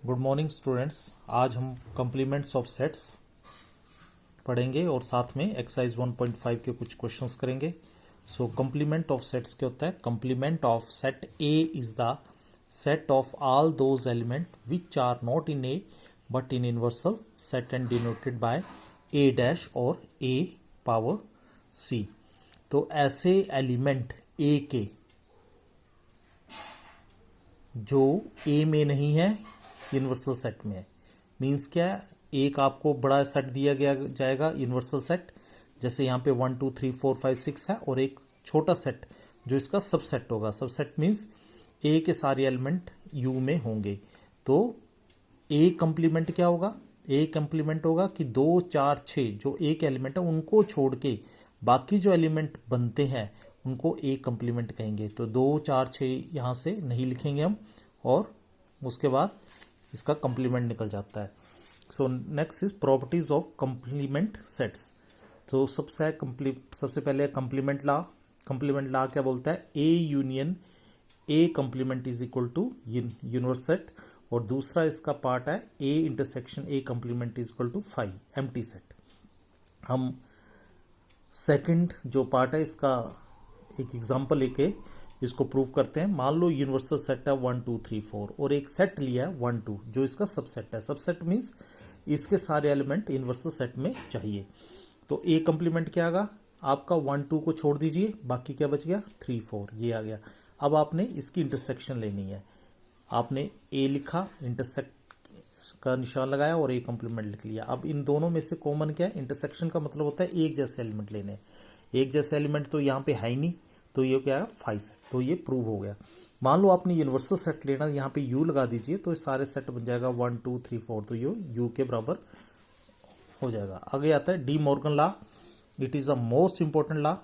Good morning students. आज हम complements of sets पढ़ेंगे और साथ में एक्सरसाइज 1.5 के कुछ क्वेश्चंस करेंगे। सो कम्प्लीमेंट ऑफ सेट्स क्या होता है? Complement of set A is the set of all those element which are not in A but in universal set and denoted by A dash और ए पावर सी। तो ऐसे element ए के जो ए में नहीं है यूनिवर्सल सेट में है। मीन्स क्या है? एक आपको बड़ा सेट दिया गया जाएगा यूनिवर्सल सेट, जैसे यहाँ पे 1 2 3 4 5 6 है, और एक छोटा सेट जो इसका सबसेट होगा। सबसेट मीन्स ए के सारे एलिमेंट यू में होंगे। तो ए कंप्लीमेंट क्या होगा? ए कंप्लीमेंट होगा कि 2 4 6 जो एक एलिमेंट है उनको छोड़ के बाकी जो एलिमेंट बनते हैं उनको ए कंप्लीमेंट कहेंगे। तो 2 4 6 यहाँ से नहीं लिखेंगे हम, और उसके बाद इसका कंप्लीमेंट निकल जाता है। So next is properties of complement sets. तो सबसे पहले कंप्लीमेंट लॉ। कंप्लीमेंट लॉ क्या बोलता है? A union A complement is equal to universe set, और दूसरा इसका पार्ट है A intersection A complement is equal to phi empty set. हम सेकंड जो पार्ट है इसका एक एग्जांपल लेके इसको प्रूव करते हैं। मान लो यूनिवर्सल सेट है 1 2 3 4 और एक सेट लिया है 1 2 जो इसका सबसेट है। सबसेट मीन्स इसके सारे एलिमेंट यूनिवर्सल सेट में चाहिए। तो ए कंप्लीमेंट क्या आएगा? आपका 1 2 को छोड़ दीजिए, बाकी क्या बच गया? 3 4 ये आ गया। अब आपने इसकी इंटरसेक्शन लेनी है। आपने ए लिखा, इंटरसेक्ट का निशान लगाया और ए कंप्लीमेंट लिख लिया। अब इन दोनों में से कॉमन क्या है? इंटरसेक्शन का मतलब होता है एक जैसे एलिमेंट लेने। एक जैसे एलिमेंट तो यहाँ पे है ही नहीं, तो ये क्या है? Phi set. तो ये प्रूव हो गया। मान लो आपने यूनिवर्सल सेट लेना, यहाँ पे यू लगा दीजिए तो सारे सेट बन जाएगा 1 2 3 4, तो ये यू के बराबर हो जाएगा। आगे आता है De Morgan law. It is a most important law.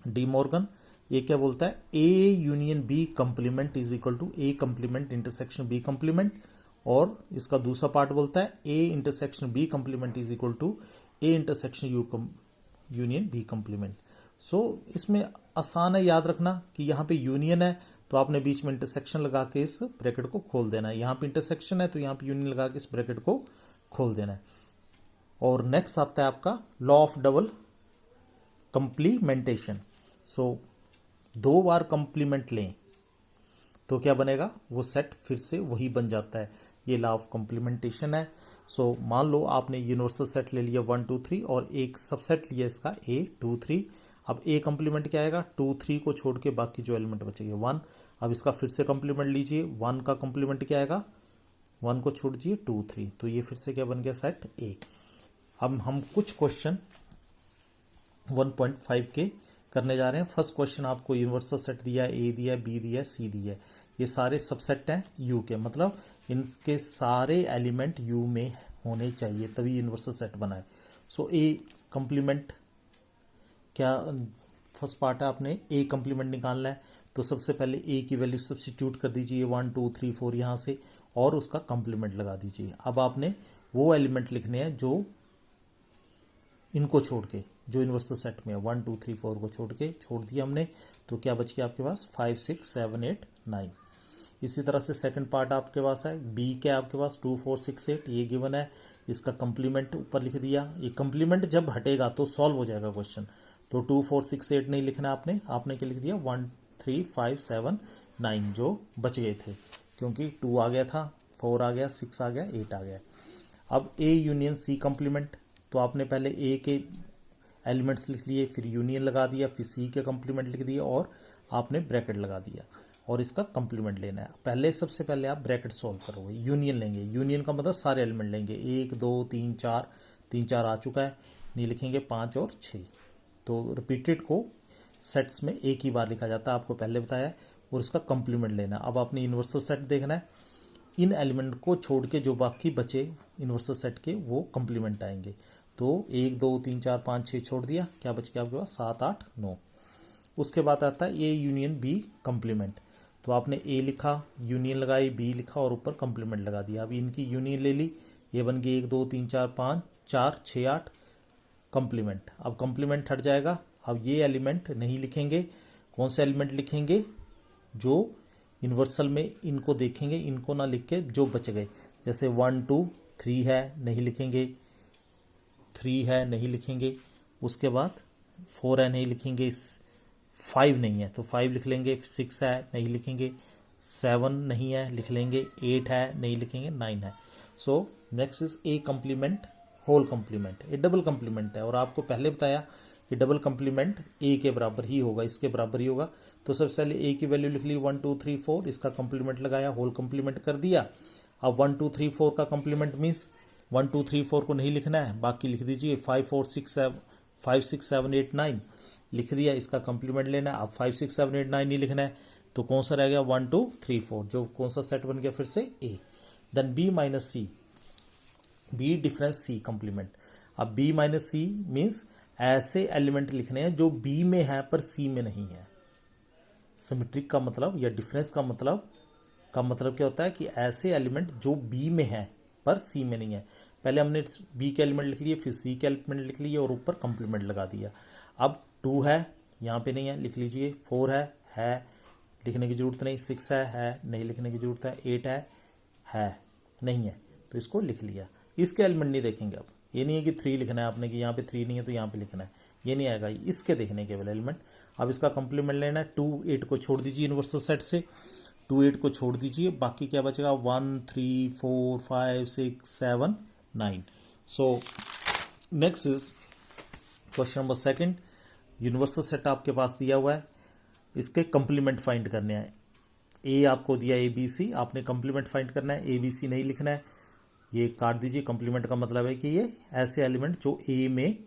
De Morgan ये क्या बोलता है? A union B complement is equal to A complement intersection B complement, और इसका दूसरा पार्ट बोलता है A intersection B complement is equal to A intersection U union B complement. So इसमें आसान है याद रखना कि यहाँ पे यूनियन है तो आपने बीच में इंटरसेक्शन लगा के इस ब्रैकेट को खोल देना है। यहाँ पे इंटरसेक्शन है तो यहाँ पे यूनियन लगा के इस ब्रैकेट को खोल देना है। और नेक्स्ट आता है आपका law of double complementation. So 2 bar complement लें तो क्या बनेगा? वो सेट फिर से वही बन जाता है। ये लॉ ऑफ कंप्लीमेंटेशन है। सो मान लो आपने यूनिवर्सल सेट ले लिया 1 2 3 और एक सबसेट लिया इसका a 2 3। अब ए कंप्लीमेंट क्या आएगा? 2 3 को छोड़ के बाकी जो एलिमेंट बचेंगे 1। अब इसका फिर से कंप्लीमेंट लीजिए। 1 का कंप्लीमेंट क्या आएगा? 1 को छोड़ दीजिए 2 3, तो ये फिर से क्या बन गया? सेट ए। अब हम कुछ क्वेश्चन 1.5 के करने जा रहे हैं। फर्स्ट क्वेश्चन आपको यूनिवर्सल सेट दिया है, ए दिया है, बी दिया है, सी दिया है। ये सारे सबसेट हैं यू के, मतलब इनके सारे एलिमेंट यू में होने चाहिए तभी यूनिवर्सल सेट बना है। सो ए कंप्लीमेंट क्या? फर्स्ट पार्ट है, आपने ए कंप्लीमेंट निकालना है तो सबसे पहले ए की वैल्यू सब्स्टिट्यूट कर दीजिए 1 2 3 4 यहाँ से, और उसका कंप्लीमेंट लगा दीजिए। अब आपने वो एलिमेंट लिखने हैं जो इनको छोड़ के, जो यूनिवर्सल सेट में है 1 2 3 4 को छोड़ दिया हमने, तो क्या बच गया आपके पास? 5 6 7 8 9। इसी तरह से सेकंड पार्ट आपके पास है, बी क्या आपके पास? 2 4 6 8 ये गिवन है। इसका कंप्लीमेंट ऊपर लिख दिया। ये कंप्लीमेंट जब हटेगा तो सॉल्व हो जाएगा क्वेश्चन। तो 2 4 6 8 नहीं लिखना आपने क्या लिख दिया? 1 3 5 7 9 जो बच गए थे, क्योंकि 2 आ गया था, 4 आ गया, 6 आ गया, 8 आ गया। अब ए यूनियन सी कंप्लीमेंट, तो आपने पहले ए के एलिमेंट्स लिख लिए, फिर यूनियन लगा दिया, फिर सी के कंप्लीमेंट लिख दिया, और आपने ब्रैकेट लगा दिया और इसका कंप्लीमेंट लेना है। सबसे पहले आप ब्रैकेट सॉल्व करोगे, यूनियन लेंगे। यूनियन का मतलब सारे एलिमेंट लेंगे। 1 2 3 4, 3 4 आ चुका है, नहीं लिखेंगे 5 और 6। तो रिपीटेड को सेट्स में एक ही बार लिखा जाता है, आपको पहले बताया, और इसका कंप्लीमेंट लेना। अब आपने यूनिवर्सल सेट देखना है। इन एलिमेंट को छोड़ के जो बाकी बचे यूनिवर्सल सेट के वो कंप्लीमेंट आएंगे। तो 1 2 3 4 5 6 छोड़ दिया, क्या बच गया आपके पास? 7 8 9। उसके बाद आता है ए यूनियन बी कंप्लीमेंट। तो आपने ए लिखा, यूनियन लगाई, बी लिखा और ऊपर कंप्लीमेंट लगा दिया। अब इनकी यूनियन ले ली, ये बन गई 1 2 3 4 5 4 6 8 कंप्लीमेंट। अब कंप्लीमेंट हट जाएगा। अब ये एलिमेंट नहीं लिखेंगे। कौन से एलिमेंट लिखेंगे? जो यूनिवर्सल में इनको देखेंगे, इनको ना लिख के जो बच गए, जैसे 1 2 3 है नहीं लिखेंगे, 3 है नहीं लिखेंगे, उसके बाद 4 है नहीं लिखेंगे, 5 नहीं है तो 5 लिख लेंगे, 6 है नहीं लिखेंगे, 7 नहीं है लिख लेंगे, 8 है नहीं लिखेंगे, 9 है। So next is A complement whole complement. ये डबल कम्प्लीमेंट है और आपको पहले बताया कि डबल कम्प्लीमेंट ए के बराबर ही होगा, इसके बराबर ही होगा। तो सबसे पहले ए की वैल्यू लिख ली 1 2 3 4, इसका कम्प्लीमेंट लगाया, होल कम्प्लीमेंट कर दिया। अब 1 2 3 4 का कम्प्लीमेंट मीन्स 1 2 3 4 को नहीं लिखना है, बाकी लिख दीजिए 5 6 7 8 9 लिख दिया, इसका कम्प्लीमेंट लेना है। अब 5 6 7 8 9 नहीं लिखना है तो कौन सा रह गया 1 2 3 4, जो कौन सा सेट बन गया फिर से ए। देन बी माइनस सी, बी डिफरेंस सी कम्प्लीमेंट। अब बी माइनस सी मीन्स ऐसे एलिमेंट लिखने हैं जो बी में है पर सी में नहीं है। सिमेट्रिक का मतलब या डिफरेंस का मतलब क्या होता है कि ऐसे एलिमेंट जो बी में है पर सी में नहीं है। पहले हमने बी के एलिमेंट लिख लिए, फिर सी के एलिमेंट लिख लिए और ऊपर कम्प्लीमेंट लगा दिया। अब 2 है यहाँ पे नहीं है लिख लीजिए, 4 है लिखने की जरूरत नहीं, 6 है नहीं लिखने की जरूरत है, 8 है नहीं है तो इसको लिख लिया। इसके एलिमेंट नहीं देखेंगे। अब ये नहीं है कि 3 लिखना है आपने कि यहाँ पे 3 नहीं है तो यहाँ पे लिखना है, ये नहीं आएगा, इसके देखने केवल एलिमेंट। अब इसका कम्प्लीमेंट लेना है, 2 8 को छोड़ दीजिए यूनिवर्सल सेट से, 2 8 को छोड़ दीजिए, बाकी क्या बचेगा 1 3 4 5 6 7 9। सो next is question number 2। Universal set आपके पास दिया हुआ है, इसके कम्प्लीमेंट फाइंड करने हैं। ए आपको दिया ABC, आपने कम्प्लीमेंट फाइंड करना है, ABC नहीं लिखना है, ये काट दीजिए। कम्प्लीमेंट का मतलब है कि ये ऐसे एलिमेंट जो ए में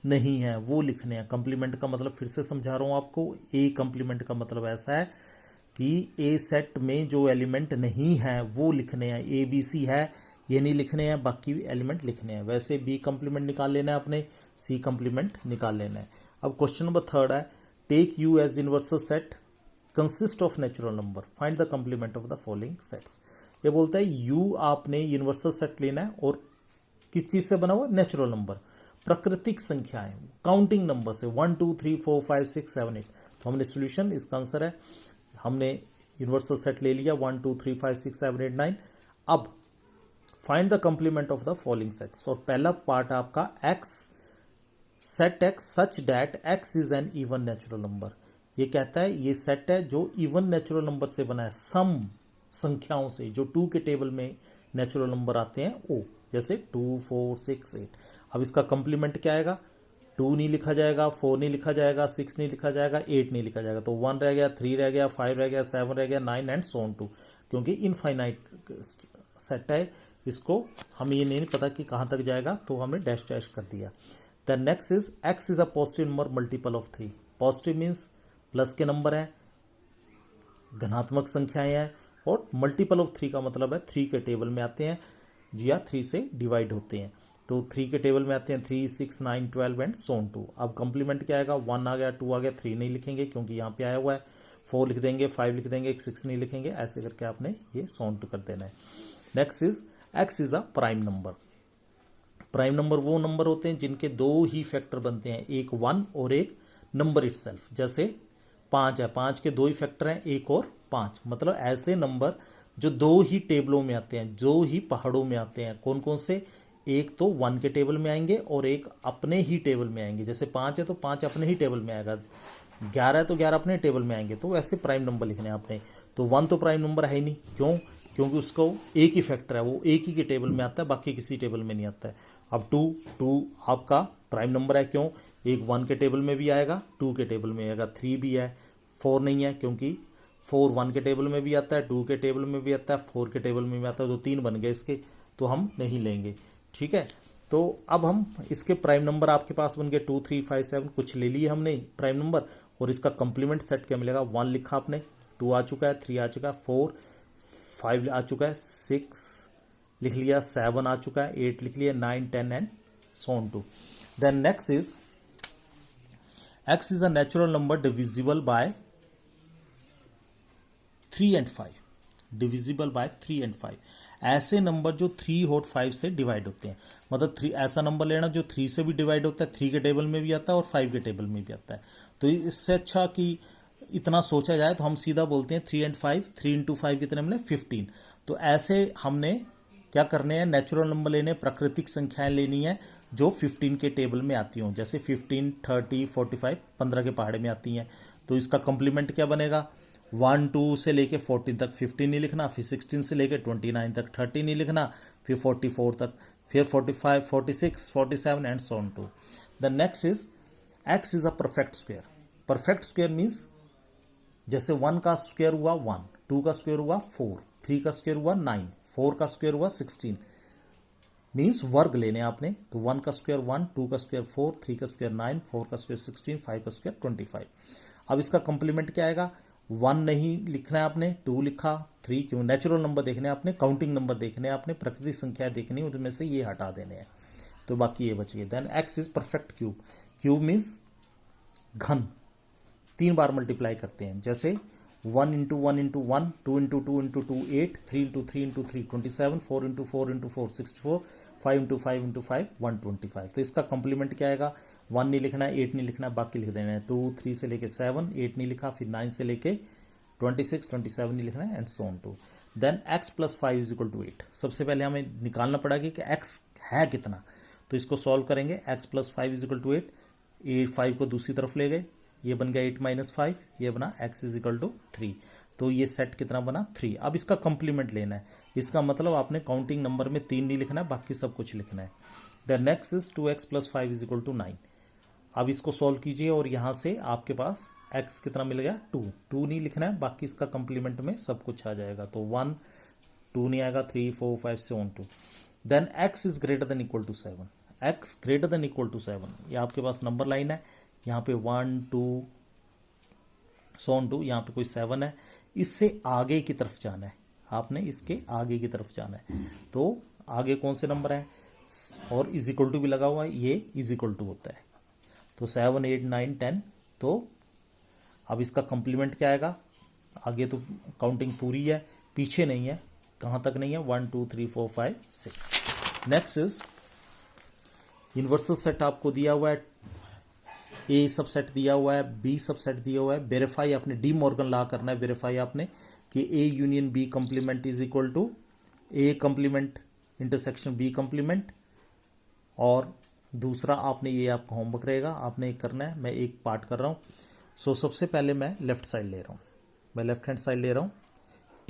नहीं है वो लिखने हैं। कम्प्लीमेंट का मतलब फिर से समझा रहा हूँ आपको, ए कम्प्लीमेंट का मतलब ऐसा है कि ए सेट में जो एलिमेंट नहीं है वो लिखने हैं। ABC है ये नहीं लिखने हैं, बाकी एलिमेंट लिखने हैं। वैसे बी कम्प्लीमेंट निकाल लेना है आपने, सी कम्प्लीमेंट निकाल लेना है। अब क्वेश्चन नंबर 3 है, take U as universal set consist of natural number, find the complement of the following sets. ये बोलता है यू आपने यूनिवर्सल सेट लेना है और किस चीज से बना हुआ, नेचुरल नंबर, प्राकृतिक संख्याएं, काउंटिंग नंबर से 1 2 3 4 5 6 7 8। तो हमने सोल्यूशन, इसका आंसर है, हमने यूनिवर्सल सेट ले लिया 1 2 3 5 6 7 8 9। अब find the complement of the following sets. और पहला पार्ट आपका x, set x such that x is an even natural number. ये कहता है ये सेट है जो इवन नेचुरल नंबर से बना है, सम संख्याओं से, जो 2 के टेबल में नेचुरल नंबर आते हैं वो, जैसे 2 4 6 8। अब इसका कम्प्लीमेंट क्या आएगा, 2 नहीं लिखा जाएगा, 4 नहीं लिखा जाएगा, 6 नहीं लिखा जाएगा, 8 नहीं लिखा जाएगा, तो 1 रह गया, 3 रह गया, 5 रह गया, 7 रह गया, 9 एंड सो ऑन टू, क्योंकि इनफाइनाइट सेट है। इसको हमें ये नहीं पता कि कहाँ तक जाएगा तो हमने डैश डैश कर दिया। The next is x is a positive number multiple of 3। Positive means plus के नंबर है, धनात्मक संख्याएं हैं, और मल्टीपल ऑफ 3 का मतलब है 3 के टेबल में आते हैं या 3 से डिवाइड होते हैं। तो 3 के टेबल में आते हैं 3 6 9 12 एंड सो ऑन टू। अब कंप्लीमेंट क्या आएगा, 1 आ गया, 2 आ गया, 3 नहीं लिखेंगे क्योंकि यहाँ पे आया हुआ है, 4 लिख देंगे, 5 लिख देंगे, 6 नहीं लिखेंगे, ऐसे करके आपने ये सो ऑन टू कर देना है। Next is x is a prime number. Prime number वो नंबर होते हैं जिनके 2 ही फैक्टर बनते हैं, एक 1 और एक नंबर इटसेल्फ। जैसे 5 है, 5 के 2 ही फैक्टर हैं, 1 और 5। मतलब ऐसे नंबर जो 2 ही टेबलों में आते हैं, 2 ही पहाड़ों में आते हैं। कौन कौन से, एक तो 1 के टेबल में आएंगे और एक अपने ही टेबल में आएंगे। जैसे 5 है तो 5 अपने ही टेबल में आएगा, 11 है तो 11 अपने टेबल में आएंगे। तो ऐसे प्राइम नंबर लिखने हैं आपने। तो 1 तो प्राइम नंबर है ही नहीं, क्यों, क्योंकि उसको एक ही फैक्टर है, वो एक ही के टेबल में आता है, बाकी किसी टेबल में नहीं आता है। अब 2 आपका प्राइम नंबर है, क्यों, एक 1 के टेबल में भी आएगा, 2 के टेबल में आएगा। 3 भी है, 4 नहीं है क्योंकि 4 1 के टेबल में भी आता है, 2 के टेबल में भी आता है, 4 के टेबल में भी आता है, तो 3 बन गए इसके, तो हम नहीं लेंगे। ठीक है, तो अब हम इसके प्राइम नंबर आपके पास बन गए 2 3 5 7, कुछ ले लिए हमने प्राइम नंबर, और इसका कंप्लीमेंट सेट क्या मिलेगा, 1 लिखा आपने, 2 आ चुका है, 3 आ चुका है, 4 5 आ चुका है, 6 लिख लिया, 7 आ चुका है, 8 लिख लिया, 9 10 and so on to. Then next is x is a natural number divisible by 3 and 5, divisible by 3 and 5। ऐसे नंबर जो 3 और 5 से डिवाइड होते हैं, मतलब 3 ऐसा नंबर लेना जो 3 से भी डिवाइड होता है, 3 के टेबल में भी आता है और 5 के टेबल में भी आता है। तो इससे अच्छा कि इतना सोचा जाए तो हम सीधा बोलते हैं 3 एंड 5, 3 इंटू 5 कितने मिले 15। तो ऐसे हमने क्या करने हैं, नेचुरल नंबर लेने, प्राकृतिक संख्याएं लेनी है जो 15 के टेबल में आती हों, जैसे 15, 30, 45, 15 के पहाड़े में आती हैं। तो इसका कंप्लीमेंट क्या बनेगा, 1, 2 से लेके 14 तक 15 नहीं लिखना, फिर 16 से लेके 29 तक 30 नहीं लिखना, फिर 44 तक, फिर 45, 46, 47 and so on too. The next is x is a perfect square. Perfect square means जैसे 1 का स्क्वायर हुआ 1, 2 का स्क्वायर हुआ 4, 3 का स्क्वायर हुआ 9, 4 का स्क्वायर हुआ 16, मीन्स वर्ग लेने आपने। तो 1 का स्क्वायर 1, 2 का स्क्वायर 4, 3 का स्क्वायर 9, 4 का स्क्वायर 16, 5 का स्क्वायर 25। अब इसका कंप्लीमेंट क्या आएगा, 1 नहीं लिखना है आपने, 2 लिखा, 3 क्यों, नेचुरल नंबर देखने हैं आपने, काउंटिंग नंबर देखने हैं आपने, प्राकृतिक संख्या देखनी है, उनमें से ये हटा देने हैं, तो बाकी ये बच गए। Then x is perfect cube. Cube means घन, 3 बार मल्टीप्लाई करते हैं, जैसे 1 into 1 into 1, 2 into 2 into 2 8, 3 into 3 into 3 27, 4 into 4 into 4 64, 5 into 5 into 5 125। तो इसका कंप्लीमेंट क्या आएगा, 1 नहीं लिखना है, 8 नहीं लिखना है, बाकी लिख देना है। 2, 3 से लेके 7, 8 नहीं लिखा, फिर 9 से लेके 26, 27 नहीं लिखना है, and so on to. Then x plus 5 is equal to 8। सबसे पहले हमें निकालना पड़ेगा कि x है कितना, तो इसको सॉल्व करेंगे। x plus 5 is equal to 8, 5 को दूसरी तरफ ले गए, ये बन गया 8 माइनस 5, ये बना x इज इक्वल टू 3। तो ये सेट कितना बना 3। अब इसका कंप्लीमेंट लेना है, इसका मतलब आपने काउंटिंग नंबर में 3 नहीं लिखना है, बाकी सब कुछ लिखना है। The next is 2x plus 5 is equal to 9। अब इसको सॉल्व कीजिए और यहां से आपके पास x कितना मिल गया 2। 2 नहीं लिखना है, बाकी इसका कंप्लीमेंट में सब कुछ आ जाएगा। तो 1, 2 नहीं आएगा, 3, 4, 5 से on to. Then x is greater than equal to 7। x greater than equal to 7, ये आपके पास नंबर लाइन है, यहाँ पे 1, 2 सो ऑन टू, यहाँ पे कोई 7 है, इससे आगे की तरफ जाना है आपने, इसके आगे की तरफ जाना है। तो आगे कौन से नंबर है, और इज इक्वल टू भी लगा हुआ है, ये इज इक्वल टू होता है। तो 7, 8, 9, 10। तो अब इसका कंप्लीमेंट क्या आएगा, आगे तो काउंटिंग पूरी है, पीछे नहीं है, कहाँ तक नहीं है, 1, 2, 3, 4, 5, 6। नेक्स्ट इज यूनिवर्सल सेट आपको दिया हुआ है, ए सब सेट दिया हुआ है, बी सब सेट दिया हुआ है। वेरीफाई आपने डी मॉर्गन लॉ करना है, वेरीफाई आपने कि A union B complement is equal to A complement intersection B complement. और दूसरा आपने, ये आपका होमवर्क रहेगा, आपने एक करना है, मैं एक पार्ट कर रहा हूँ। सो सबसे पहले मैं लेफ्ट साइड ले रहा हूँ, मैं लेफ्ट हैंड साइड ले रहा हूँ,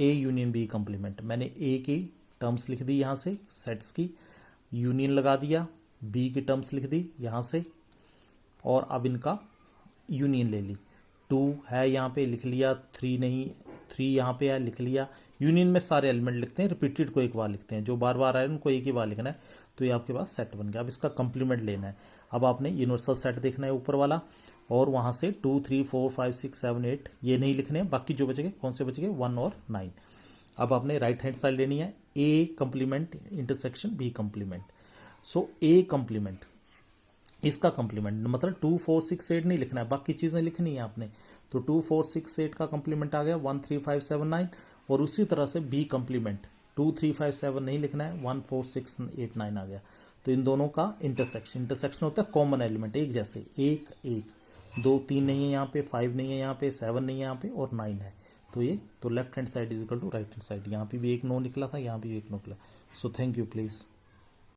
ए यूनियन बी कंप्लीमेंट। मैंने ए की टर्म्स लिख दी यहाँ से सेट्स की, यूनियन लगा दिया, बी की टर्म्स लिख दी यहाँ से, और अब इनका यूनियन ले ली। 2 है यहाँ पे लिख लिया, 3 नहीं, 3 यहाँ पे है लिख लिया। यूनियन में सारे एलिमेंट लिखते हैं, रिपीटेड को एक बार लिखते हैं, जो बार बार आए उनको एक ही बार लिखना है। तो ये आपके पास सेट बन गया। अब इसका कंप्लीमेंट लेना है, अब आपने यूनिवर्सल सेट देखना है ऊपर वाला, और वहाँ से 2, 3, 4, 5, 6, 7, 8 ये नहीं लिखने हैं, बाकी जो बचेंगे कौन से बचेंगे 1 और 9। अब आपने राइट हैंड साइड लेनी है, ए कंप्लीमेंट इंटरसेक्शन बी कंप्लीमेंट। सो ए कंप्लीमेंट, इसका कंप्लीमेंट मतलब 2, 4, 6, 8 नहीं लिखना है, बाकी चीज़ें लिखनी है आपने। तो 2, 4, 6, 8 का कंप्लीमेंट आ गया 1, 3, 5, 7, 9। और उसी तरह से बी कंप्लीमेंट 2, 3, 5, 7 नहीं लिखना है, 1, 4, 6, 8, 9 आ गया। तो इन दोनों का इंटरसेक्शन, इंटरसेक्शन होता है कॉमन एलिमेंट, एक जैसे, एक एक, 2, 3 नहीं है यहाँ पे, 5 नहीं है यहाँ पे, 7 नहीं है यहाँ पे, और 9 है। तो ये, तो left hand side is equal to right hand side. यहाँ पे भी एक नो निकला था, यहाँ भी एक नो निकला। So thank you please.